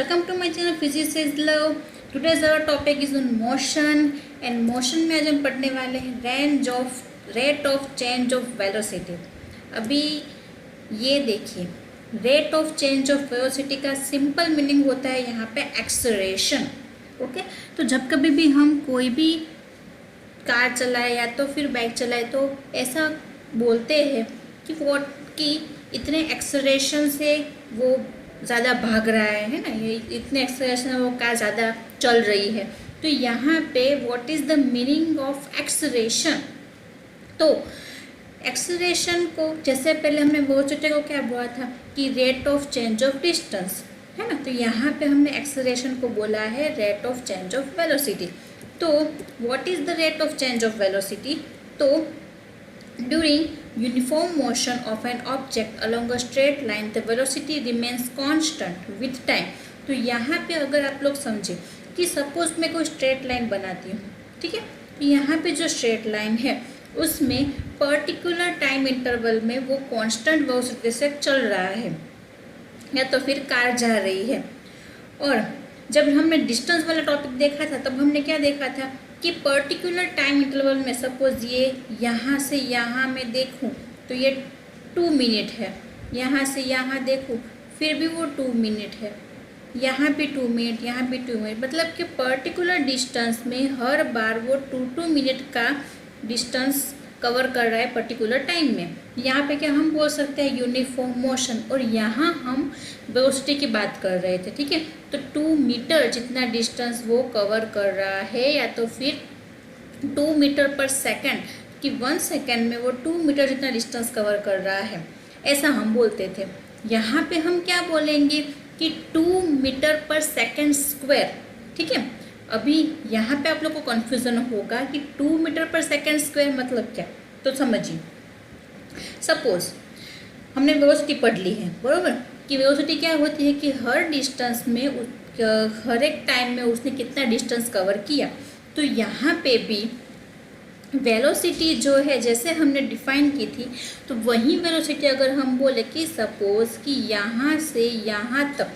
Welcome to my channel physics is love. Today's our topic is on motion and motion में आज हम पढ़ने वाले हैं rate of change of velocity. अभी ये देखिए, rate of change of velocity का सिंपल मीनिंग होता है यहाँ पे एक्सेलरेशन। ओके, तो जब कभी भी हम कोई भी कार चलाए या तो फिर बाइक चलाए तो ऐसा बोलते हैं कि इतने एक्सेलरेशन से वो ज़्यादा भाग रहा है ना, ये इतने एक्सेलरेशन में वो कार ज़्यादा चल रही है। तो यहाँ पे what is the meaning of acceleration. तो एक्सेलरेशन को जैसे पहले हमने वेलोसिटी को क्या बोला था कि rate of change of distance है ना, तो यहाँ पे हमने एक्सेलरेशन को बोला है rate of change of velocity. तो what is the rate of change of velocity. तो during uniform motion of an object along a straight line the velocity remains constant with time. तो यहाँ पे अगर आप लोग समझे कि सपोज मैं कोई स्ट्रेट लाइन बनाती हूँ, ठीक है, तो यहाँ पे जो स्ट्रेट लाइन है उसमें पर्टिकुलर टाइम इंटरवल में वो कांस्टेंट वेलोसिटी से चल रहा है या तो फिर कार जा रही है। और जब हमने डिस्टेंस वाला टॉपिक देखा था तब हमने क्या देखा था कि पर्टिकुलर टाइम इंटरवल में सपोज ये यहाँ से यहाँ मैं देखूँ तो ये 2 मिनट है, यहाँ से यहाँ देखूँ फिर भी वो 2 मिनट है, यहाँ पे 2 मिनट, यहाँ पे 2 मिनट, मतलब कि पर्टिकुलर डिस्टेंस में हर बार वो 2 मिनट का डिस्टेंस कवर कर रहा है पर्टिकुलर टाइम में। यहाँ पे क्या हम बोल सकते हैं यूनिफॉर्म मोशन, और यहाँ हम वेलोसिटी की बात कर रहे थे, ठीक है। तो 2 मीटर जितना डिस्टेंस वो कवर कर रहा है या तो फिर 2 मीटर पर सेकंड कि 1 सेकंड में वो 2 मीटर जितना डिस्टेंस कवर कर रहा है, ऐसा हम बोलते थे। यहाँ पे हम क्या बोलेंगे कि 2 मीटर पर सेकंड स्क्वायर, ठीक है। अभी यहाँ पे आप लोग को कन्फ्यूज़न होगा कि 2 मीटर पर सेकंड स्क्वायर मतलब क्या, तो समझिए। सपोज हमने वेलोसिटी पढ़ ली है, बरोबर, कि वेलोसिटी क्या होती है कि हर डिस्टेंस में हर एक टाइम में उसने कितना डिस्टेंस कवर किया। तो यहाँ पे भी वेलोसिटी जो है जैसे हमने डिफाइन की थी, तो वही वेलोसिटी अगर हम बोले कि सपोज कि यहाँ से यहाँ तक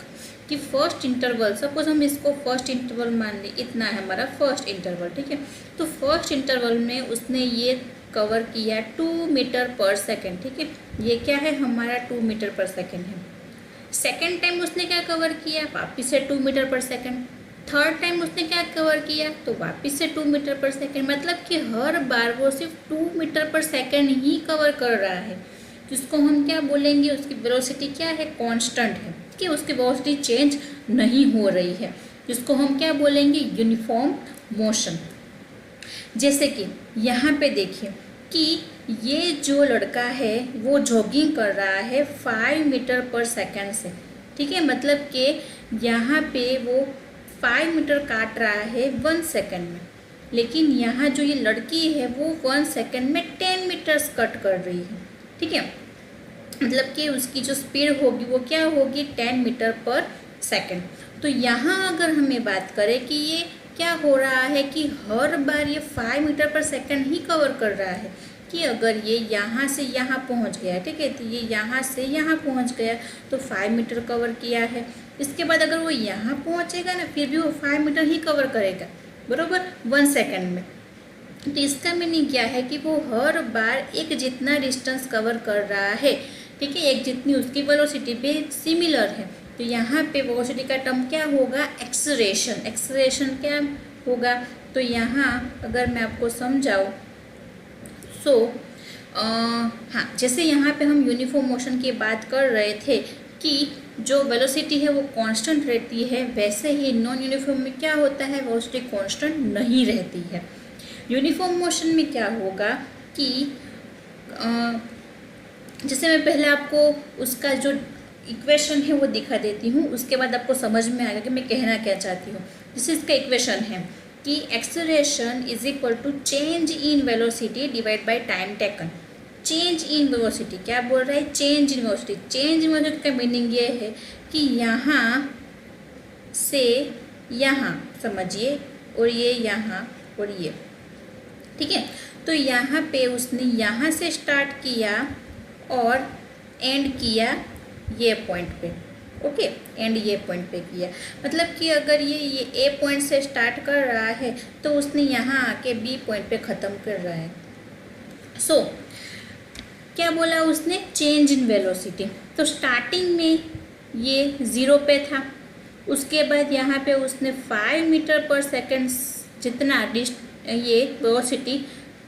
कि फर्स्ट इंटरवल, सपोज हम इसको फर्स्ट इंटरवल मान लें, इतना है हमारा फर्स्ट इंटरवल, ठीक है। तो फर्स्ट इंटरवल में उसने ये कवर किया 2 मीटर पर सेकंड, ठीक है, ये क्या है हमारा 2 मीटर पर सेकंड है। सेकंड टाइम उसने क्या कवर किया, वापिस से 2 मीटर पर सेकंड। थर्ड टाइम उसने क्या कवर किया, तो वापिस से 2 मीटर पर सेकंड, मतलब कि हर बार वो सिर्फ 2 मीटर पर सेकंड ही कवर कर रहा है। जिसको हम क्या बोलेंगे, उसकी वेलोसिटी क्या है, कांस्टेंट है, कि उसकी वेलोसिटी चेंज नहीं हो रही है, जिसको हम क्या बोलेंगे, यूनिफॉर्म मोशन। जैसे कि यहाँ पे देखिए कि ये जो लड़का है वो जॉगिंग कर रहा है 5 मीटर पर सेकंड से, ठीक है, मतलब कि यहाँ पे वो 5 मीटर काट रहा है 1 सेकंड में, लेकिन यहाँ जो ये लड़की है वो 1 सेकंड में 10 मीटर्स कट कर रही है, ठीक है, मतलब कि उसकी जो स्पीड होगी वो क्या होगी, 10 मीटर पर सेकंड। तो यहाँ अगर हमें बात करें कि ये क्या हो रहा है कि हर बार ये 5 मीटर पर सेकंड ही कवर कर रहा है, कि अगर ये यहाँ से यहाँ पहुँच गया, ठीक है, तो ये यहाँ से यहाँ पहुँच गया तो 5 मीटर कवर किया है। इसके बाद अगर वो यहाँ पहुँचेगा ना, फिर भी वो 5 मीटर ही कवर करेगा, बराबर, 1 सेकंड में। तो इसका मीनिंग क्या है कि वो हर बार एक जितना डिस्टेंस कवर कर रहा है, ठीक है, एक जितनी उसकी वेलोसिटी भी सिमिलर है। तो यहाँ पे वेलोसिटी का टर्म क्या होगा, एक्सेलरेशन। एक्सेलरेशन क्या होगा, तो यहाँ अगर मैं आपको समझाऊँ हाँ, जैसे यहाँ पे हम यूनिफॉर्म मोशन की बात कर रहे थे कि जो वेलोसिटी है वो कांस्टेंट रहती है, वैसे ही नॉन यूनिफॉर्म में क्या होता है, वेलोसिटी कांस्टेंट नहीं रहती है। यूनिफॉर्म मोशन में क्या होगा कि जैसे मैं पहले आपको उसका जो इक्वेशन है वो दिखा देती हूँ, उसके बाद आपको समझ में आएगा कि मैं कहना क्या चाहती हूँ। जैसे इसका इक्वेशन है कि acceleration is equal to change in velocity divide by time taken. Change in velocity क्या बोल रहा है, change in velocity. Change in velocity का मीनिंग ये है कि यहाँ से यहाँ समझिए, और ये यहाँ और ये, ठीक है। तो यहाँ पे उसने यहाँ से स्टार्ट किया और एंड किया ये पॉइंट पे, ओके, एंड ये पॉइंट पे किया, मतलब कि अगर ये ए पॉइंट से स्टार्ट कर रहा है तो उसने यहाँ आके बी पॉइंट पे ख़त्म कर रहा है। सो क्या बोला उसने, चेंज इन वेलोसिटी। तो स्टार्टिंग में ये 0 पे था, उसके बाद यहाँ पे उसने 5 मीटर पर सेकेंड जितना ये वेलोसिटी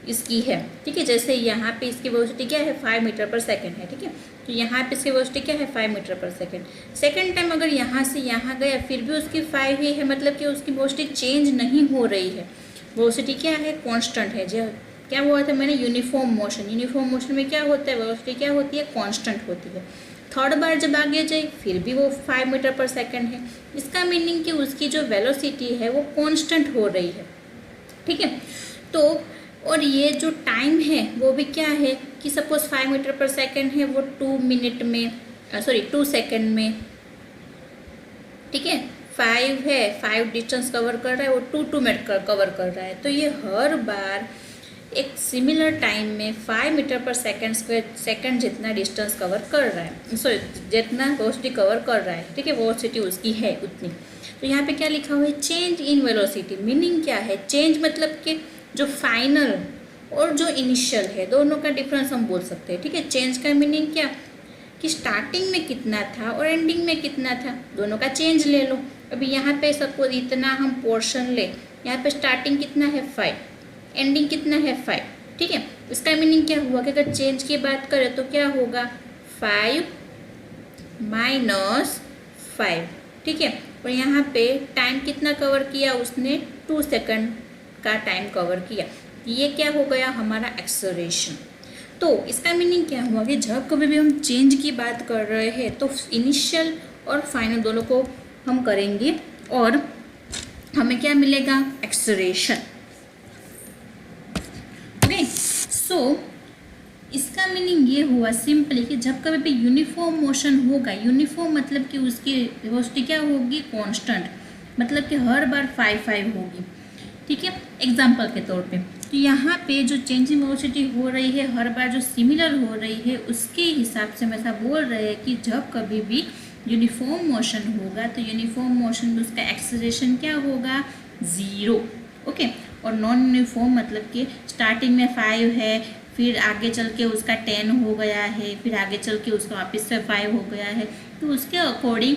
इसकी है, ठीक है। जैसे यहाँ पे इसकी वेलोसिटी क्या है, 5 मीटर पर सेकेंड है, ठीक है। तो यहाँ पे इसकी वेलोसिटी क्या है, 5 मीटर पर सेकेंड। सेकेंड टाइम अगर यहाँ से यहाँ गया फिर भी उसकी 5 ही है, मतलब कि उसकी वेलोसिटी चेंज नहीं हो रही है, वेलोसिटी क्या है, कांस्टेंट है। जो क्या हुआ था मैंने, यूनिफॉर्म मोशन। यूनिफॉर्म मोशन में क्या होता है, वेलोसिटी क्या होती है, कांस्टेंट होती है। थर्ड बार जब आगे जाए फिर भी वो 5 मीटर पर सेकेंड है, इसका मीनिंग कि उसकी जो वेलोसिटी है वो कांस्टेंट हो रही है, ठीक है। तो और ये जो टाइम है वो भी क्या है कि सपोज 5 मीटर पर सेकेंड है, वो 2 सेकेंड में, ठीक है। 5 है, 5 डिस्टेंस कवर कर रहा है, वो 2 मिनट कवर कर रहा है। तो ये हर बार एक सिमिलर टाइम में 5 मीटर पर सेकेंड जितना डिस्टेंस कवर कर रहा है, जितना वेलोसिटी कवर कर रहा है, ठीक है, वेलोसिटी उसकी है उतनी। तो यहाँ पे क्या लिखा हुआ है, चेंज इन वेलोसिटी। मीनिंग क्या है, चेंज मतलब कि जो फाइनल और जो इनिशियल है दोनों का डिफरेंस हम बोल सकते हैं, ठीक है। चेंज का मीनिंग क्या कि स्टार्टिंग में कितना था और एंडिंग में कितना था, दोनों का चेंज ले लो। अभी यहाँ पे सपोज इतना हम पोर्शन ले, यहाँ पे स्टार्टिंग कितना है 5, एंडिंग कितना है 5, ठीक है। इसका मीनिंग क्या हुआ कि अगर चेंज की बात करें तो क्या होगा, 5 माइनस 5, ठीक है। और यहाँ पे टाइम कितना कवर किया उसने, 2 सेकंड का टाइम कवर किया। ये क्या हो गया हमारा एक्सेलरेशन। तो इसका मीनिंग क्या हुआ कि जब कभी भी हम चेंज की बात कर रहे हैं तो इनिशियल और फाइनल दोनों को हम करेंगे और हमें क्या मिलेगा, एक्सेलरेशन। ओके, सो इसका मीनिंग ये हुआ सिंपली कि जब कभी भी यूनिफॉर्म मोशन होगा, यूनिफॉर्म मतलब कि उसकी वेलोसिटी क्या होगी, कांस्टेंट, मतलब कि हर बार 5 होगी, ठीक है। एग्जाम्पल के तौर पे तो यहाँ पे जो चेंजिंग वेलोसिटी हो रही है हर बार जो सिमिलर हो रही है उसके हिसाब से हम ऐसा बोल रहे हैं कि जब कभी भी यूनिफॉर्म मोशन होगा तो यूनिफॉर्म मोशन में उसका एक्सेलरेशन क्या होगा, 0, ओके। और नॉन यूनिफॉर्म मतलब कि स्टार्टिंग में 5 है, फिर आगे चल के उसका 10 हो गया है, फिर आगे चल के उसका वापस से 5 हो गया है, तो उसके अकॉर्डिंग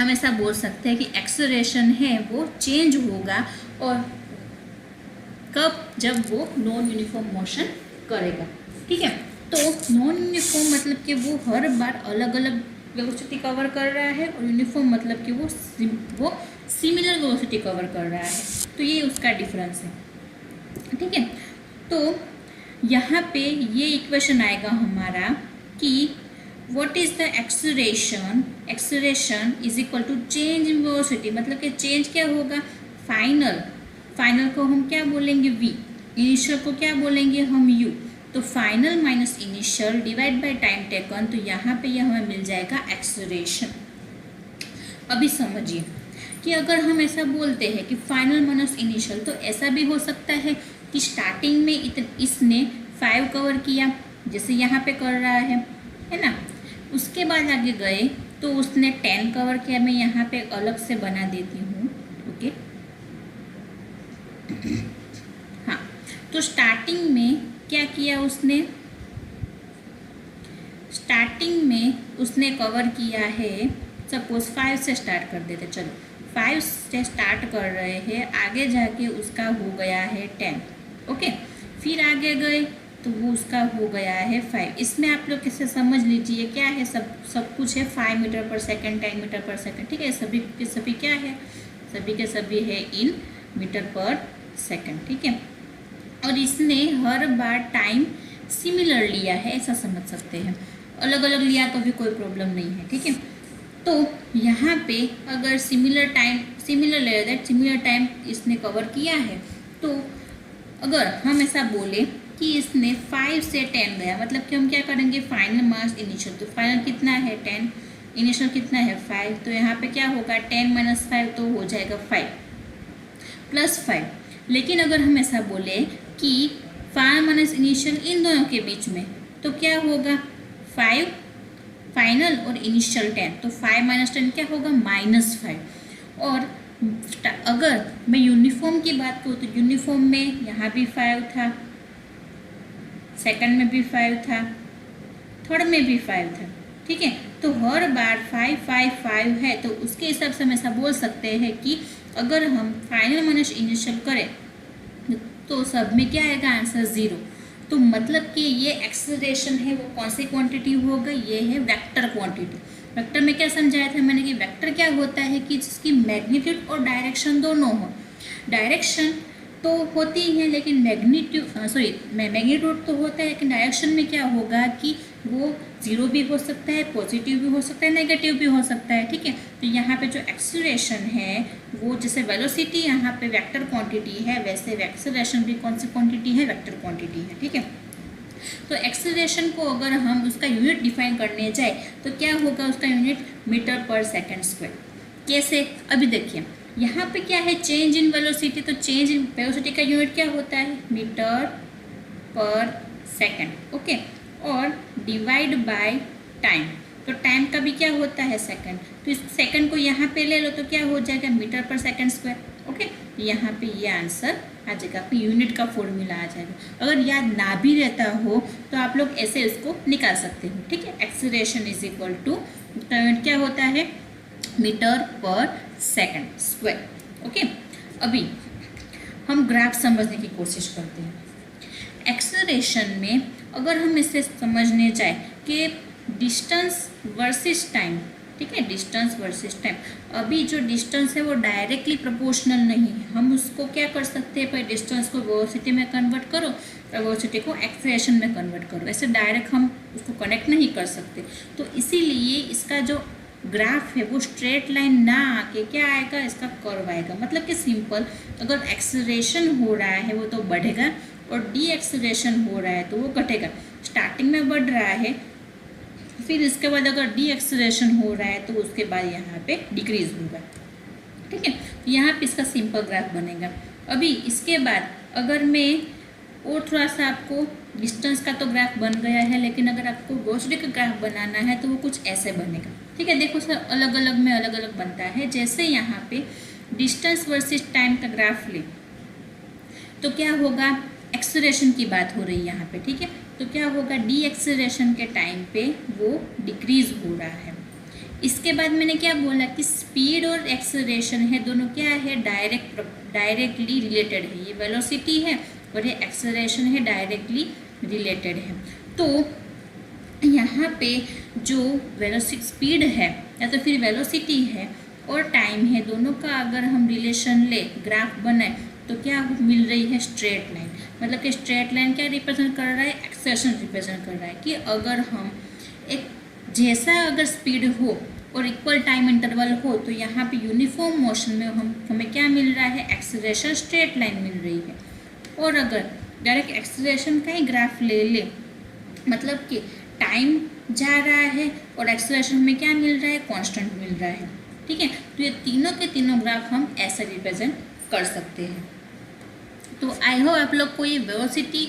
हम ऐसा बोल सकते हैं कि एक्सेलरेशन है वो चेंज होगा। और कब, जब वो नॉन यूनिफॉर्म मोशन करेगा, ठीक है। तो नॉन यूनिफॉर्म मतलब कि वो हर बार अलग अलग वेलोसिटी कवर कर रहा है और यूनिफॉर्म मतलब कि वो सिमिलर वेलोसिटी कवर कर रहा है। तो ये उसका डिफरेंस है, ठीक है। तो यहाँ पे ये इक्वेशन आएगा हमारा कि what is the acceleration, acceleration is equal to change in velocity, मतलब कि चेंज क्या होगा, फाइनल को हम क्या बोलेंगे v, इनिशियल को क्या बोलेंगे हम u। तो final minus initial divide by time taken, तो यहाँ पे यह हमें मिल जाएगा एक्सेलरेशन। अभी समझिए कि अगर हम ऐसा बोलते हैं कि फाइनल माइनस इनिशियल, तो ऐसा भी हो सकता है कि स्टार्टिंग में इसने 5 कवर किया जैसे यहाँ पे कर रहा है ना, उसके बाद आगे गए तो उसने 10 कवर किया। मैं यहाँ पे अलग से बना देती हूँ, ओके। हाँ, तो स्टार्टिंग में क्या किया उसने, स्टार्टिंग में उसने कवर किया है, सपोज 5 से स्टार्ट कर देते, चलो 5 से स्टार्ट कर रहे हैं, आगे जाके उसका हो गया है 10, ओके। फिर आगे गए तो वो उसका हो गया है 5। इसमें आप लोग किससे समझ लीजिए क्या है, सब कुछ है 5 मीटर पर सेकेंड, 10 मीटर पर सेकेंड, ठीक है। सभी के सभी क्या है, सभी के सभी है इन मीटर पर सेकेंड, ठीक है। और इसने हर बार टाइम सिमिलर लिया है, ऐसा समझ सकते हैं। अलग अलग लिया तो भी कोई प्रॉब्लम नहीं है, ठीक है। तो यहाँ पे अगर सिमिलर टाइम इसने कवर किया है, तो अगर हम ऐसा बोले कि इसने 5 से 10 गया, मतलब कि हम क्या करेंगे, फाइनल माइनस इनिशियल। तो फाइनल कितना है 10, इनिशियल कितना है 5, तो यहाँ पे क्या होगा 10 माइनस 5 तो हो जाएगा 5 प्लस 5। लेकिन अगर हम ऐसा बोले कि 5 माइनस इनिशियल इन दोनों के बीच में, तो क्या होगा 5 फाइनल और इनिशियल 10, तो 5 माइनस 10 क्या होगा, -5। और अगर मैं यूनिफॉर्म की बात करूँ तो यूनिफॉर्म में यहाँ भी 5 था, सेकंड में भी 5 था, थर्ड में भी 5 था, ठीक है। तो हर बार 5 5 5 है, तो उसके हिसाब से हम ऐसा बोल सकते हैं कि अगर हम फाइनल माइनस इनिशियल करें तो सब में क्या आएगा, आंसर 0। तो मतलब कि ये एक्सेलरेशन है वो कौन सी क्वांटिटी होगा, ये है वेक्टर क्वांटिटी। वेक्टर में क्या समझाया था मैंने कि वेक्टर क्या होता है कि जिसकी मैग्नीट्यूड और डायरेक्शन दोनों हो। डायरेक्शन तो होती है लेकिन मैग्नीट्यूड तो होता है, लेकिन डायरेक्शन में क्या होगा कि वो 0 भी हो सकता है, पॉजिटिव भी हो सकता है, नेगेटिव भी हो सकता है, ठीक है। तो यहाँ पे जो एक्सेलरेशन है वो, जैसे वेलोसिटी यहाँ पे वेक्टर क्वांटिटी है, वैसे एक्सेलरेशन भी कौन सी क्वांटिटी है, वेक्टर क्वांटिटी है, ठीक है। तो एक्सेलरेशन को अगर हम उसका यूनिट डिफाइन करने जाए तो क्या होगा, उसका यूनिट मीटर पर सेकेंड स्क्वायर। कैसे, अभी देखिए यहाँ पे क्या है, चेंज इन वेलोसिटी, तो चेंज इन वेलोसिटी का यूनिट क्या होता है, मीटर पर सेकेंड, ओके। और डिवाइड बाय टाइम, तो टाइम का भी क्या होता है, सेकंड। तो इस सेकंड को यहाँ पे ले लो तो क्या हो जाएगा, मीटर पर सेकंड स्क्वायर, ओके। यहाँ पे ये आंसर आ जाएगा, आपको यूनिट का फॉर्मूला आ जाएगा। अगर याद ना भी रहता हो तो आप लोग ऐसे इसको निकाल सकते हो, ठीक है। एक्सेलरेशन इज इक्वल टू क्या होता है, मीटर पर सेकंड स्क्वायर, ओके। अभी हम ग्राफ समझने की कोशिश करते हैं। एक्सेलरेशन में अगर हम इसे समझने जाए कि डिस्टेंस वर्सेस टाइम, ठीक है, डिस्टेंस वर्सेस टाइम। अभी जो डिस्टेंस है वो डायरेक्टली प्रोपोर्शनल नहीं है, हम उसको क्या कर सकते हैं, पर डिस्टेंस को वेलोसिटी में कन्वर्ट करो और वेलोसिटी को एक्सेलरेशन में कन्वर्ट करो, ऐसे डायरेक्ट हम उसको कनेक्ट नहीं कर सकते। तो इसीलिए इसका जो ग्राफ है वो स्ट्रेट लाइन ना आके क्या आएगा, इसका कर्व आएगा। मतलब कि सिंपल, अगर एक्सेलरेशन हो रहा है वो तो बढ़ेगा और डी एक्सेलरेशन हो रहा है तो वो घटेगा। स्टार्टिंग में बढ़ रहा है, फिर इसके बाद अगर डी एक्सेलरेशन हो रहा है तो उसके बाद यहाँ पे डिक्रीज होगा, ठीक है। तो यहाँ पे इसका सिंपल ग्राफ बनेगा। अभी इसके बाद अगर मैं और थोड़ा सा आपको, डिस्टेंस का तो ग्राफ बन गया है, लेकिन अगर आपको वेलोसिटी का ग्राफ बनाना है तो वो कुछ ऐसे बनेगा, ठीक है। देखो सर, अलग अलग में अलग अलग बनता है। जैसे यहाँ पे डिस्टेंस वर्सेस टाइम का ग्राफ ले तो क्या होगा, एक्सेलरेशन की बात हो रही है यहाँ पे, ठीक है। तो क्या होगा, डी एक्सेलरेशन के टाइम पे वो डिक्रीज हो रहा है। इसके बाद मैंने क्या बोला कि स्पीड और एक्सेलरेशन है दोनों क्या है, डायरेक्टली रिलेटेड है। ये वेलोसिटी है और ये एक्सेलरेशन है, डायरेक्टली रिलेटेड है। तो यहाँ पे जो वेलोसिटी स्पीड है या तो फिर वेलोसिटी है और टाइम है, दोनों का अगर हम रिलेशन ले, ग्राफ बनाए तो क्या मिल रही है, स्ट्रेट लाइन। मतलब कि स्ट्रेट लाइन क्या रिप्रेजेंट कर रहा है, एक्सेलरेशन रिप्रेजेंट कर रहा है कि अगर हम एक जैसा अगर स्पीड हो और इक्वल टाइम इंटरवल हो तो यहाँ पे यूनिफॉर्म मोशन में हमें क्या मिल रहा है, एक्सेलरेशन स्ट्रेट लाइन मिल रही है। और अगर डायरेक्ट एक्सेलरेशन का ही ग्राफ ले ले, मतलब कि टाइम जा रहा है और एक्सेलरेशन में क्या मिल रहा है, कांस्टेंट मिल रहा है, ठीक है। तो ये तीनों के तीनों ग्राफ हम ऐसे रिप्रेजेंट कर सकते हैं। तो आई होप आप लोग को ये velocity,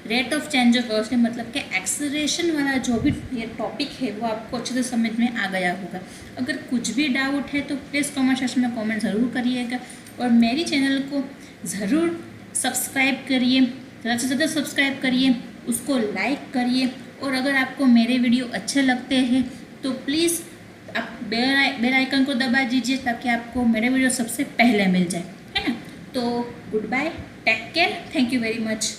rate of change of velocity, मतलब कि एक्सेलरेशन वाला जो भी ये टॉपिक है वो आपको अच्छे से समझ में आ गया होगा। अगर कुछ भी डाउट है तो प्लीज़ कमेंट सेक्शन में कमेंट ज़रूर करिएगा और मेरी चैनल को ज़रूर सब्सक्राइब करिए, ज़्यादा से ज़्यादा सब्सक्राइब करिए, उसको लाइक करिए। और अगर आपको मेरे वीडियो अच्छे लगते हैं तो प्लीज़ आप बेल आइकन को दबा दीजिए ताकि आपको मेरे वीडियो सबसे पहले मिल जाए, है ना। तो goodbye, take care, thank you very much.